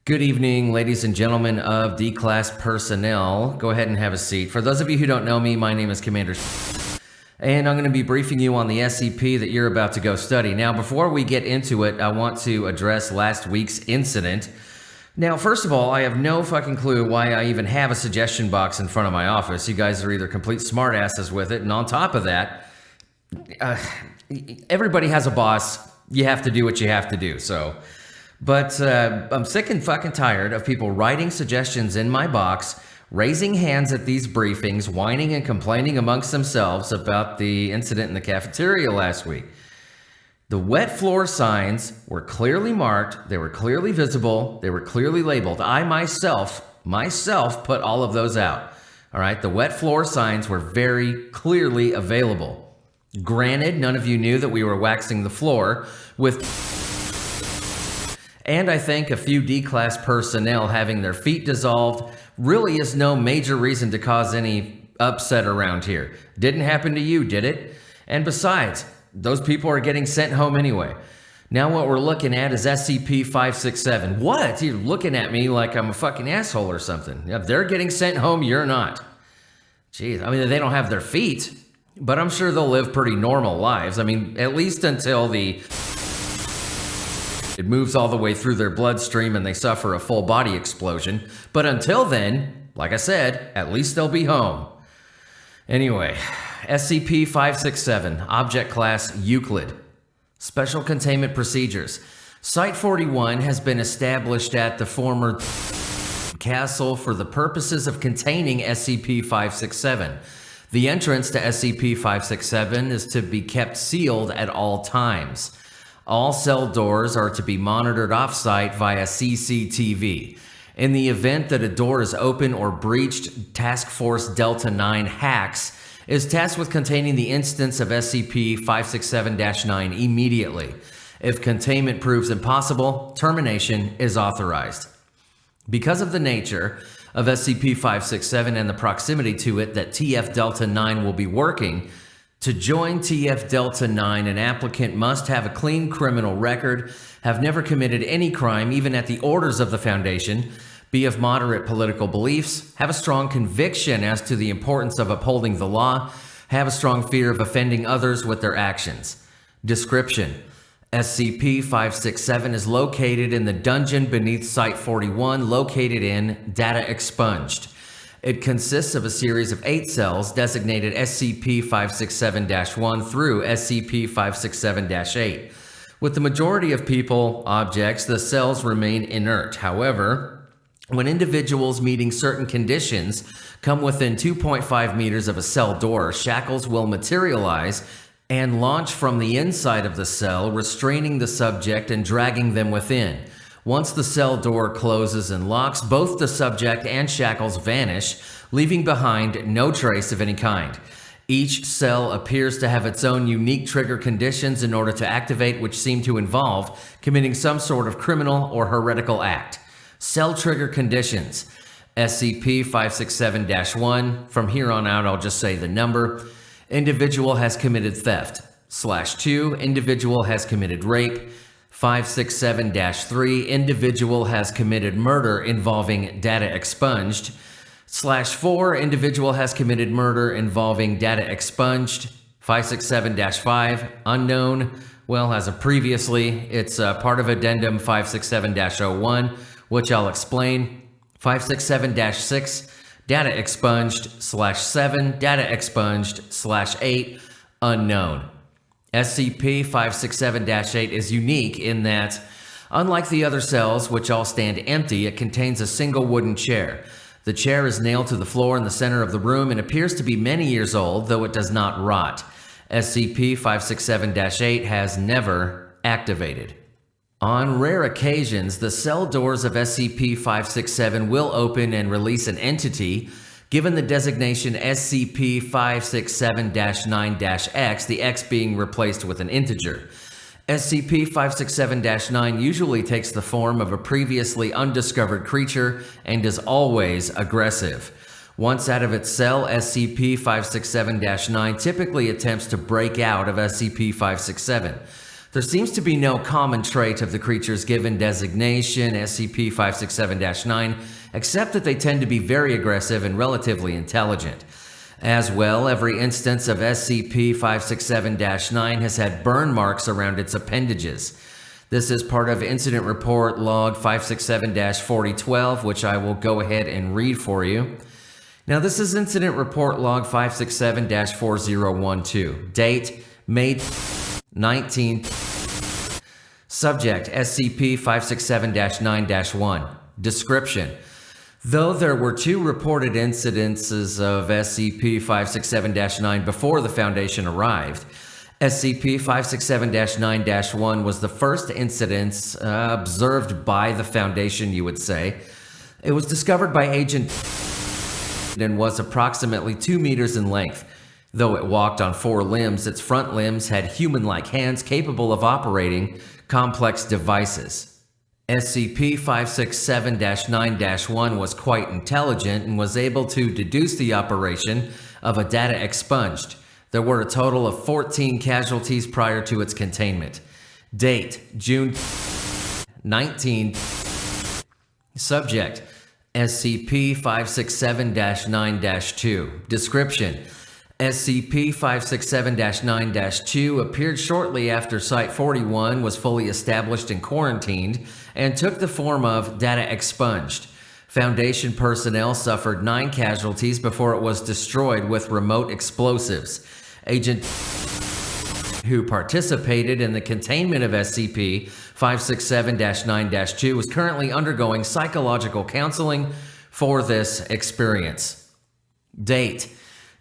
Good evening, ladies and gentlemen of D-Class personnel. Go ahead and have a seat. For those of you who don't know me, my name is Commander and I'm going to be briefing you on the SCP that you're about to go study. Now, before we get into it, I want to address last week's incident. Now, first of all, I have no fucking clue why I even have a suggestion box in front of my office. You guys are either complete smartasses with it, and on top of that, everybody has a boss. You have to do what you have to do, so... But I'm sick and fucking tired of people writing suggestions in my box, raising hands at these briefings, whining and complaining amongst themselves about the incident in the cafeteria last week. The wet floor signs were clearly marked, they were clearly visible, they were clearly labeled. I myself put all of those out. All right, the wet floor signs were very clearly available. Granted, none of you knew that we were waxing the floor with... And I think a few D-Class personnel having their feet dissolved really is no major reason to cause any upset around here. Didn't happen to you, did it? And besides, those people are getting sent home anyway. Now what we're looking at is SCP-567. What? You're looking at me like I'm a fucking asshole or something. If they're getting sent home, you're not. Jeez, I mean, they don't have their feet, but I'm sure they'll live pretty normal lives. I mean, at least until it moves all the way through their bloodstream and they suffer a full body explosion. But until then, like I said, at least they'll be home. Anyway, SCP-567, Object Class Euclid. Special Containment Procedures. Site-41 has been established at the former castle for the purposes of containing SCP-567. The entrance to SCP-567 is to be kept sealed at all times. All cell doors are to be monitored off-site via CCTV. In the event that a door is open or breached, Task Force Delta 9 Hacks is tasked with containing the instance of SCP-567-9 immediately. If containment proves impossible, termination is authorized. Because of the nature of SCP-567 and the proximity to it that TF Delta 9 will be working, to join TF Delta 9, an applicant must have a clean criminal record, have never committed any crime even at the orders of the Foundation, be of moderate political beliefs, have a strong conviction as to the importance of upholding the law, have a strong fear of offending others with their actions. Description: SCP-567 is located in the dungeon beneath Site-41, located in Data Expunged. It consists of a series of 8 cells designated SCP-567-1 through SCP-567-8. With the majority of people, objects, the cells remain inert. However, when individuals meeting certain conditions come within 2.5 meters of a cell door, shackles will materialize and launch from the inside of the cell, restraining the subject and dragging them within. Once the cell door closes and locks, both the subject and shackles vanish, leaving behind no trace of any kind. Each cell appears to have its own unique trigger conditions in order to activate, which seem to involve committing some sort of criminal or heretical act. Cell trigger conditions: SCP-567-1, from here on out I'll just say the number. Individual has committed theft. /2, individual has committed rape. 567-3, individual has committed murder involving data expunged. /4, individual has committed murder involving data expunged. 567-5, unknown. Well, as of previously, it's part of Addendum 567-01, which I'll explain. 567-6, data expunged. /7, data expunged. /8, unknown. SCP-567-8 is unique in that, unlike the other cells, which all stand empty, it contains a single wooden chair. The chair is nailed to the floor in the center of the room and appears to be many years old, though it does not rot. SCP-567-8 has never activated. On rare occasions, the cell doors of SCP-567 will open and release an entity. Given the designation SCP-567-9-X, the X being replaced with an integer. SCP-567-9 usually takes the form of a previously undiscovered creature and is always aggressive. Once out of its cell, SCP-567-9 typically attempts to break out of SCP-567. There seems to be no common trait of the creature's given designation, SCP-567-9, except that they tend to be very aggressive and relatively intelligent. As well, every instance of SCP-567-9 has had burn marks around its appendages. This is part of Incident Report Log 567-4012, which I will go ahead and read for you. Now, this is Incident Report Log 567-4012. Date, May 19. Subject, SCP-567-9-1. Description: though there were 2 reported incidences of SCP-567-9 before the Foundation arrived, SCP-567-9-1 was the first incident observed by the Foundation, you would say. It was discovered by Agent and was approximately 2 meters in length. Though it walked on 4 limbs, its front limbs had human-like hands capable of operating complex devices. SCP-567-9-1 was quite intelligent and was able to deduce the operation of a data expunged. There were a total of 14 casualties prior to its containment. Date, June 19. Subject, SCP-567-9-2. Description: SCP-567-9-2 appeared shortly after Site-41 was fully established and quarantined and took the form of data expunged. Foundation personnel suffered 9 casualties before it was destroyed with remote explosives. Agent who participated in the containment of SCP-567-9-2 is currently undergoing psychological counseling for this experience. Date,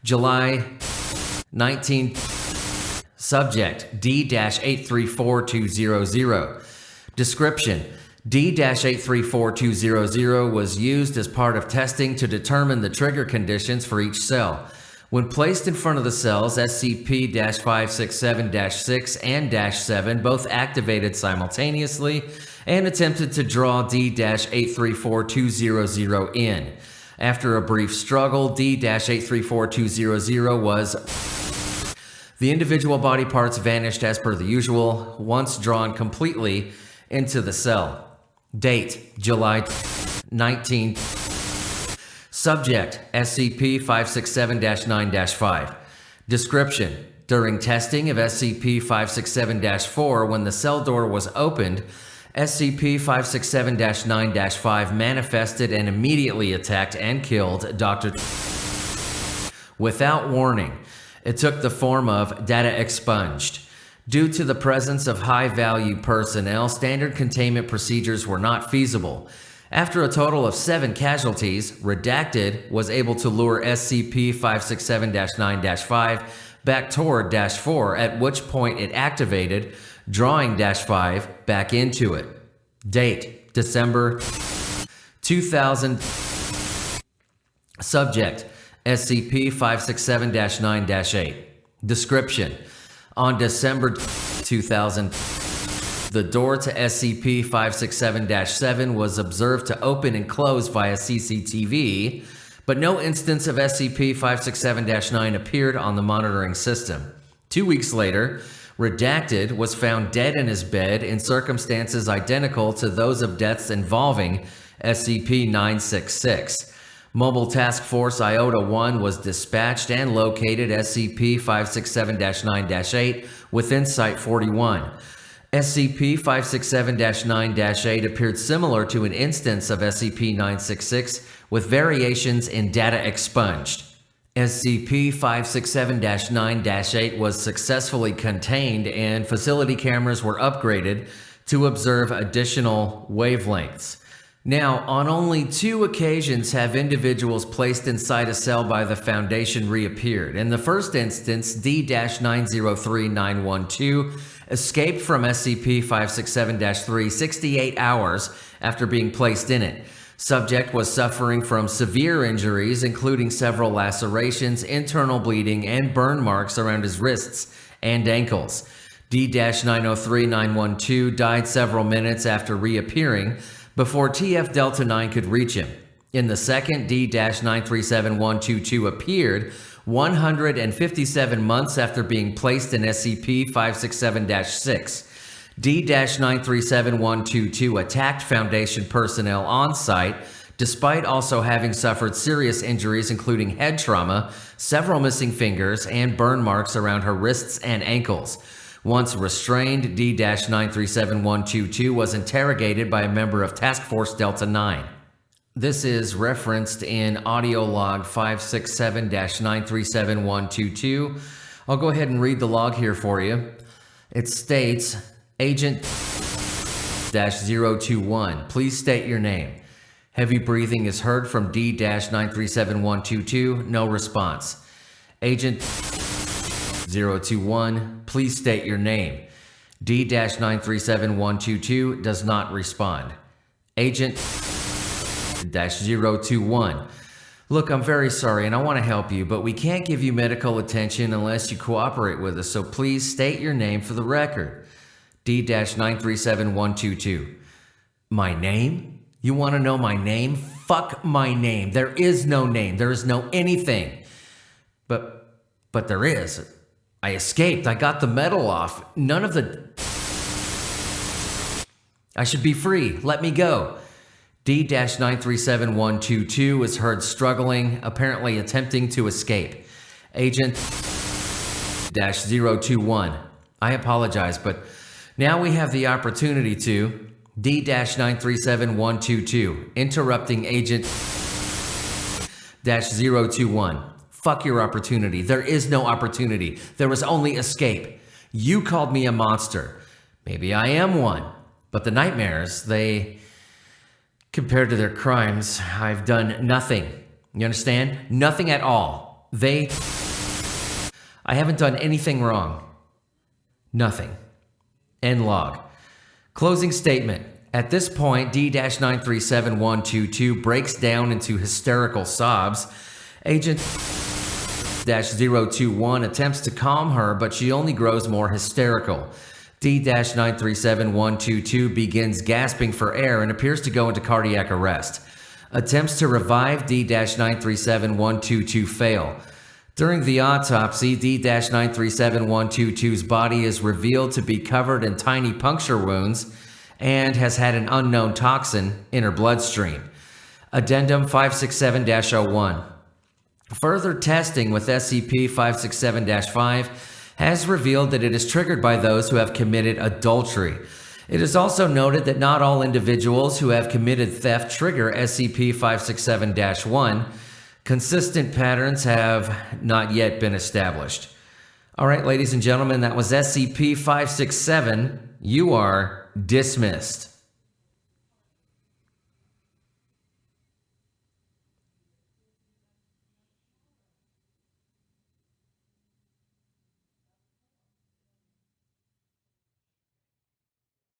July 19. Subject, D-834200. Description: D-834200 was used as part of testing to determine the trigger conditions for each cell. When placed in front of the cells, SCP-567-6 and -7 both activated simultaneously and attempted to draw D-834200 in. After a brief struggle, D-834200 was... The individual body parts vanished as per the usual, once drawn completely into the cell. Date, July 19. Subject, SCP-567-9-5. Description: during testing of SCP-567-4, when the cell door was opened, SCP-567-9-5 manifested and immediately attacked and killed Dr. without warning. It took the form of data expunged. Due to the presence of high-value personnel, standard containment procedures were not feasible. After a total of 7 casualties, Redacted was able to lure SCP-567-9-5 back toward -4, at which point it activated, drawing -5 back into it. Date, December 2000. Subject, SCP-567-9-8. Description: on December 2000, the door to SCP-567-7 was observed to open and close via CCTV, but no instance of SCP-567-9 appeared on the monitoring system. 2 weeks later, Redacted was found dead in his bed in circumstances identical to those of deaths involving SCP-966. Mobile Task Force Iota-1 was dispatched and located SCP-567-9-8 within Site-41. SCP-567-9-8 appeared similar to an instance of SCP-966 with variations in data expunged. SCP-567-9-8 was successfully contained and facility cameras were upgraded to observe additional wavelengths. Now, on only 2 occasions have individuals placed inside a cell by the Foundation reappeared. In the first instance, D-903912 escaped from SCP-567-3 68 hours after being placed in it. Subject was suffering from severe injuries, including several lacerations, internal bleeding, and burn marks around his wrists and ankles. D-903912 died several minutes after reappearing, before TF-Delta-9 could reach him. In the second, D-937122 appeared 157 months after being placed in SCP-567-6. D-937122 attacked Foundation personnel on site, despite also having suffered serious injuries including head trauma, several missing fingers, and burn marks around her wrists and ankles. Once restrained, D-937122 was interrogated by a member of Task Force Delta 9. This is referenced in audio log 567-937122. I'll go ahead and read the log here for you. It states, Agent -021, please state your name. Heavy breathing is heard from D-937122, no response. Agent 021, please state your name. D-937122 does not respond. Agent -021, look, I'm very sorry and I want to help you, but we can't give you medical attention unless you cooperate with us, so please state your name for the record. D-937122, my name? You want to know my name? Fuck my name. There is no name. There is no anything. But there is. I escaped. I got the medal off. None of the... I should be free. Let me go. D-937122 is heard struggling, apparently attempting to escape. Agent -021, I apologize, but now we have the opportunity to... D-937122, interrupting Agent -021. Fuck your opportunity. There is no opportunity. There is only escape. You called me a monster. Maybe I am one. But the nightmares, compared to their crimes, I've done nothing. You understand? Nothing at all. I haven't done anything wrong. Nothing. End log. Closing statement. At this point, D-937122 breaks down into hysterical sobs. Agent -021 attempts to calm her, but she only grows more hysterical. D-937122 begins gasping for air and appears to go into cardiac arrest. Attempts to revive D-937122 fail. During the autopsy, D-937122's body is revealed to be covered in tiny puncture wounds and has had an unknown toxin in her bloodstream. Addendum 567-01. Further testing with SCP-567-5 has revealed that it is triggered by those who have committed adultery. It is also noted that not all individuals who have committed theft trigger SCP-567-1. Consistent patterns have not yet been established. All right, ladies and gentlemen, that was SCP-567. You are dismissed.